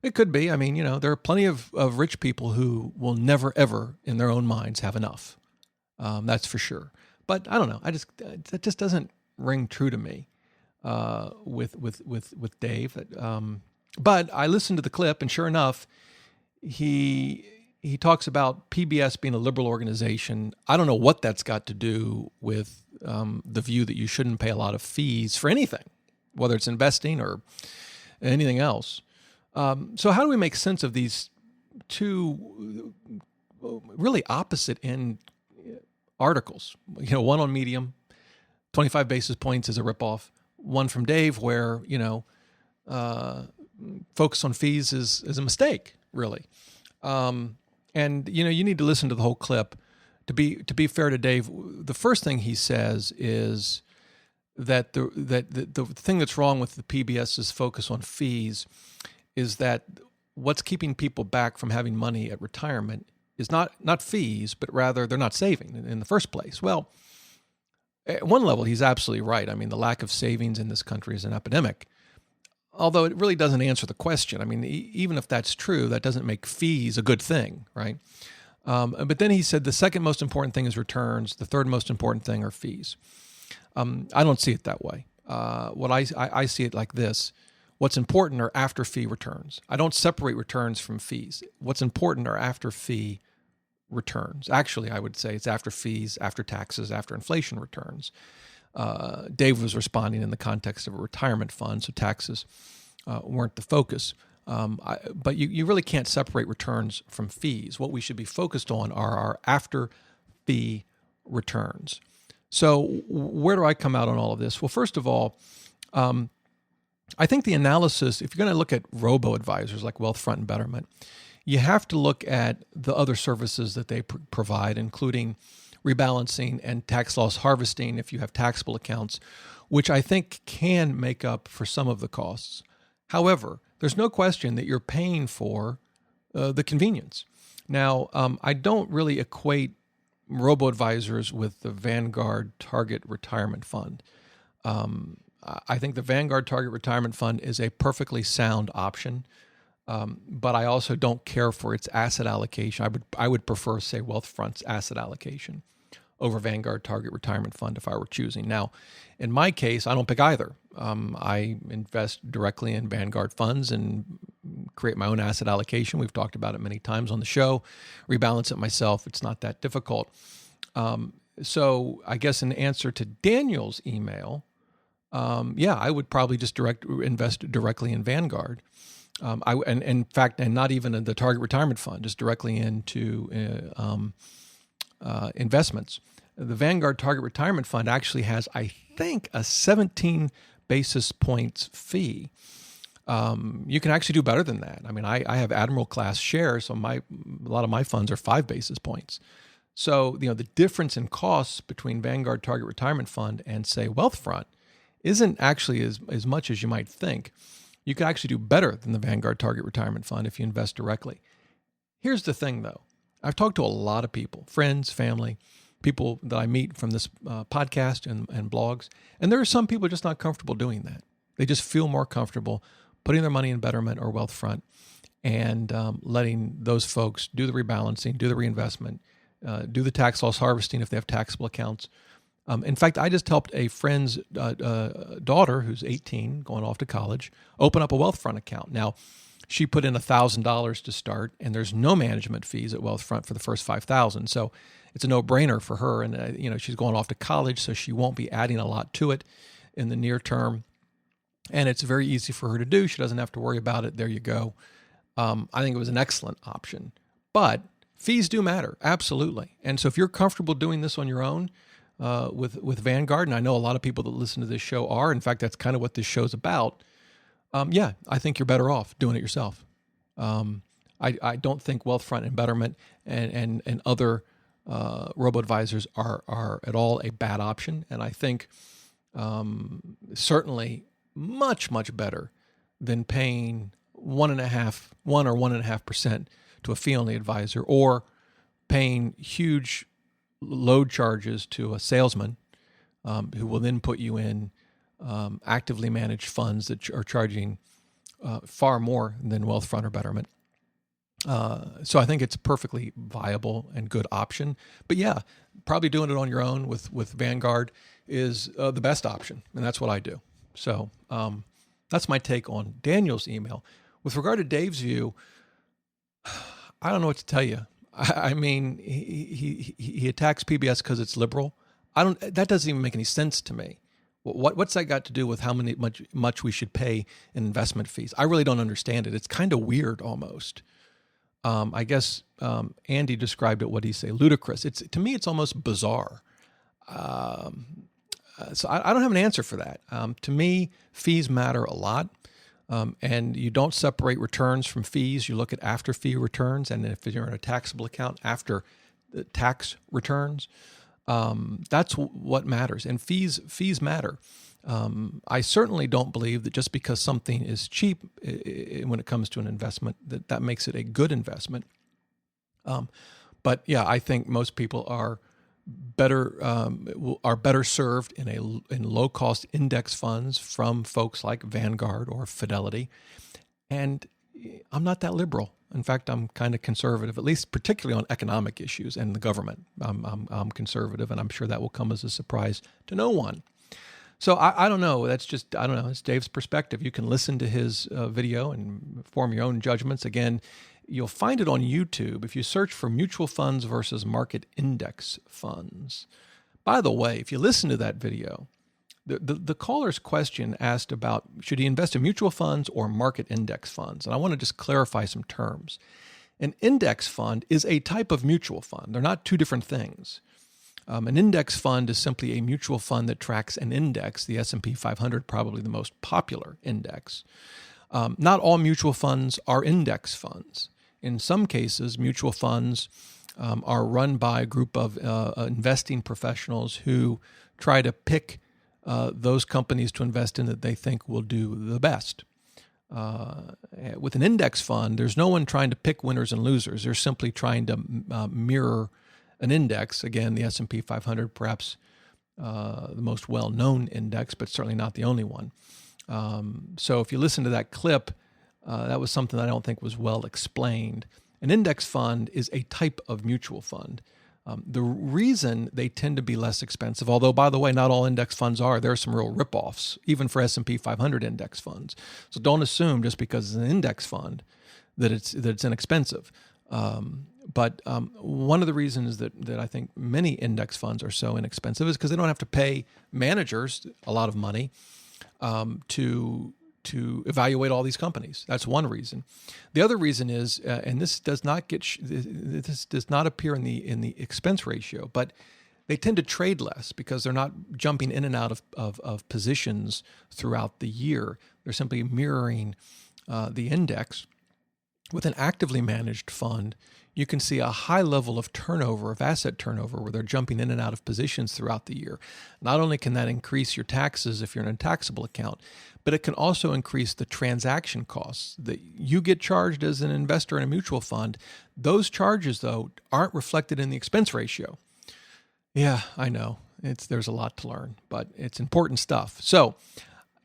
[SPEAKER 1] It could be. I mean, there are plenty of rich people who will never, ever in their own minds have enough. That's for sure. But I don't know. That just doesn't ring true to me with Dave. But I listened to the clip, and sure enough, he talks about PBS being a liberal organization. I don't know what that's got to do with the view that you shouldn't pay a lot of fees for anything, whether it's investing or anything else. So how do we make sense of these two really opposite end articles? One on Medium, 25 basis points is a ripoff. One from Dave where, focus on fees is a mistake, really. And you need to listen to the whole clip. To be fair to Dave, the first thing he says is that the thing that's wrong with the PBS's focus on fees is that what's keeping people back from having money at retirement is not fees, but rather they're not saving in the first place. Well, at one level, he's absolutely right. I mean, the lack of savings in this country is an epidemic. Although it really doesn't answer the question. I mean, even if that's true, that doesn't make fees a good thing, right? But then he said the second most important thing is returns. The third most important thing are fees. I don't see it that way. What I see it like this. What's important are after fee returns. I don't separate returns from fees. What's important are after fee returns. Actually, I would say it's after fees, after taxes, after inflation returns. Dave was responding in the context of a retirement fund, so taxes weren't the focus. But you really can't separate returns from fees. What we should be focused on are our after-fee returns. So where do I come out on all of this? Well, first of all, I think the analysis, if you're going to look at robo-advisors like Wealthfront and Betterment, you have to look at the other services that they provide, including rebalancing and tax loss harvesting if you have taxable accounts, which I think can make up for some of the costs. However, there's no question that you're paying for the convenience. Now, I don't really equate robo-advisors with the Vanguard Target Retirement Fund. I think the Vanguard Target Retirement Fund is a perfectly sound option, but I also don't care for its asset allocation. I would prefer, say, Wealthfront's asset allocation over Vanguard Target Retirement Fund if I were choosing. Now, in my case, I don't pick either. I invest directly in Vanguard funds and create my own asset allocation. We've talked about it many times on the show. Rebalance it myself. It's not that difficult. So I guess in answer to Daniel's email, I would probably just invest directly in Vanguard. In fact, not even in the Target Retirement Fund, just directly into investments. The Vanguard Target Retirement Fund actually has, I think, a 17 basis points fee. You can actually do better than that. I mean, I have Admiral class shares, so a lot of my funds are 5 basis points. So, the difference in costs between Vanguard Target Retirement Fund and, say, Wealthfront isn't actually as much as you might think. You can actually do better than the Vanguard Target Retirement Fund if you invest directly. Here's the thing, though. I've talked to a lot of people, friends, family, people that I meet from this podcast and blogs, and there are some people just not comfortable doing that. They just feel more comfortable putting their money in Betterment or Wealthfront and letting those folks do the rebalancing, do the reinvestment, do the tax loss harvesting if they have taxable accounts. In fact, I just helped a friend's daughter who's 18, going off to college, open up a Wealthfront account. Now, she put in $1,000 to start, and there's no management fees at Wealthfront for the first $5,000. So it's a no-brainer for her. And she's going off to college, so she won't be adding a lot to it in the near term. And it's very easy for her to do. She doesn't have to worry about it. There you go. I think it was an excellent option. But fees do matter, absolutely. And so if you're comfortable doing this on your own with Vanguard, and I know a lot of people that listen to this show are, in fact, that's kind of what this show's about, I think you're better off doing it yourself. I don't think Wealthfront and Betterment and other robo-advisors are at all a bad option. And I think certainly much, much better than paying 1.5% to a fee-only advisor, or paying huge load charges to a salesman who will then put you in actively managed funds that are charging far more than Wealthfront or Betterment. So I think it's a perfectly viable and good option. But yeah, probably doing it on your own with Vanguard is the best option, and that's what I do. So that's my take on Daniel's email. With regard to Dave's view, I don't know what to tell you. I mean, he attacks PBS because it's liberal. That doesn't even make any sense to me. What's that got to do with how much we should pay in investment fees? I really don't understand it. It's kind of weird almost. I guess Andy described it, what did he say? Ludicrous. To me, it's almost bizarre. So I don't have an answer for that. To me, fees matter a lot. And you don't separate returns from fees. You look at after fee returns, and if you're in a taxable account, after the tax returns. That's what matters. And fees matter. I certainly don't believe that just because something is cheap when it comes to an investment, that makes it a good investment. But yeah, I think most people are better served in low cost index funds from folks like Vanguard or Fidelity. And I'm not that liberal. In fact, I'm kind of conservative, at least particularly on economic issues and the government. I'm conservative, and I'm sure that will come as a surprise to no one. So I don't know. That's just, I don't know. It's Dave's perspective. You can listen to his video and form your own judgments. Again, you'll find it on YouTube if you search for mutual funds versus market index funds. By the way, if you listen to that video, the caller's question asked about should he invest in mutual funds or market index funds? And I want to just clarify some terms. An index fund is a type of mutual fund. They're not two different things. An index fund is simply a mutual fund that tracks an index, the S&P 500, probably the most popular index. Not all mutual funds are index funds. In some cases, mutual funds are run by a group of investing professionals who try to pick those companies to invest in that they think will do the best. With an index fund, there's no one trying to pick winners and losers. They're simply trying to mirror an index. Again, the S&P 500, perhaps the most well-known index, but certainly not the only one. So if you listen to that clip, that was something that I don't think was well explained. An index fund is a type of mutual fund. The reason they tend to be less expensive, although, by the way, not all index funds are. There are some real ripoffs, even for S&P 500 index funds. So don't assume just because it's an index fund that it's inexpensive. But one of the reasons that I think many index funds are so inexpensive is because they don't have to pay managers a lot of money to evaluate all these companies. That's one reason. The other reason is, and this does not appear in the expense ratio, but They tend to trade less because they're not jumping in and out of positions throughout the year. They're simply mirroring the index. With an actively managed fund, you can see a high level of turnover, of asset turnover, where they're jumping in and out of positions throughout the year. Not only can that increase your taxes if you're in a taxable account, but it can also increase the transaction costs that you get charged as an investor in a mutual fund. Those charges, though, aren't reflected in the expense ratio. Yeah, I know. There's a lot to learn, but it's important stuff. So,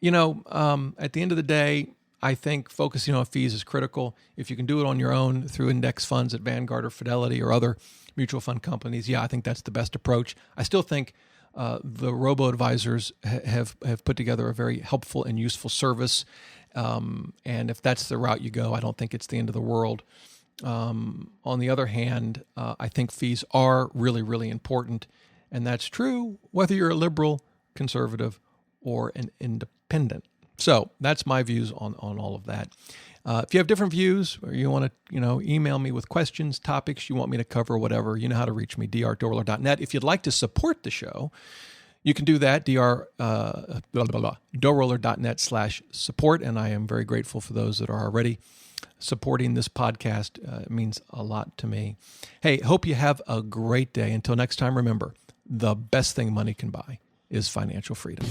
[SPEAKER 1] at the end of the day, I think focusing on fees is critical. If you can do it on your own through index funds at Vanguard or Fidelity or other mutual fund companies, I think that's the best approach. I still think the robo-advisors have put together a very helpful and useful service. And if that's the route you go, I don't think it's the end of the world. On the other hand, I think fees are really, really important. And that's true whether you're a liberal, conservative, or an independent. So that's my views on all of that. If you have different views or you want to, email me with questions, topics you want me to cover, whatever, you know how to reach me, dr@DoughRoller.net. If you'd like to support the show, you can do that, DoughRoller.net/support. And I am very grateful for those that are already supporting this podcast. It means a lot to me. Hey, hope you have a great day. Until next time, remember, the best thing money can buy is financial freedom.